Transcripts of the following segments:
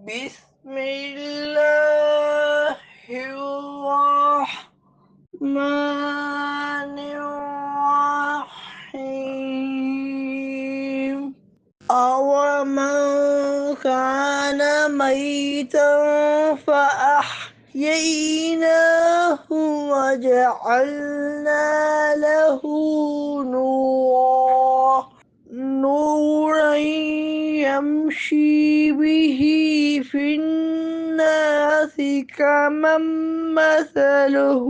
بسم الله الرحمن الرحيم. أَوَمَنْ كَانَ مَيْتًا فَأَحْيَيْنَاهُ وَجَعَلْنَا لَهُ نورا يمشي به في الناس كمن مثله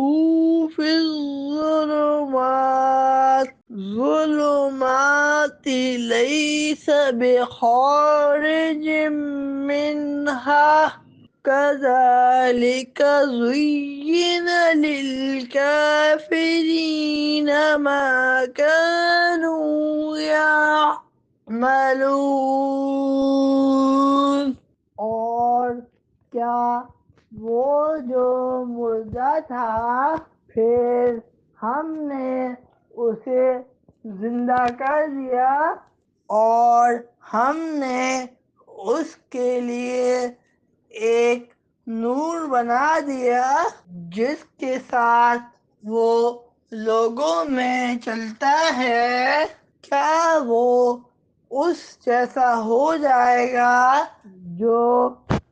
في الظلمات ليس بخارج منها كذلك زين للكافرين ما كانوا يعملون۔ اور کیا وہ جو مردہ تھا پھر ہم نے اسے زندہ کر دیا اور ہم نے اس کے لیے ایک نور بنا دیا جس کے ساتھ وہ لوگوں میں چلتا ہے۔ کیا وہ اس جیسا ہو جائے گا جو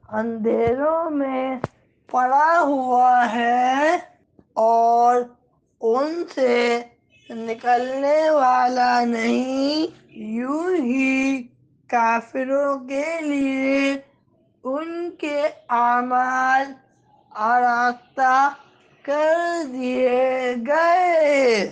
اندھیروں میں پڑا ہوا ہے اور ان سے نکلنے والا نہیں؟ یوں ہی کافروں کے لیے ان کے اعمال آراستہ کر دیے گئے۔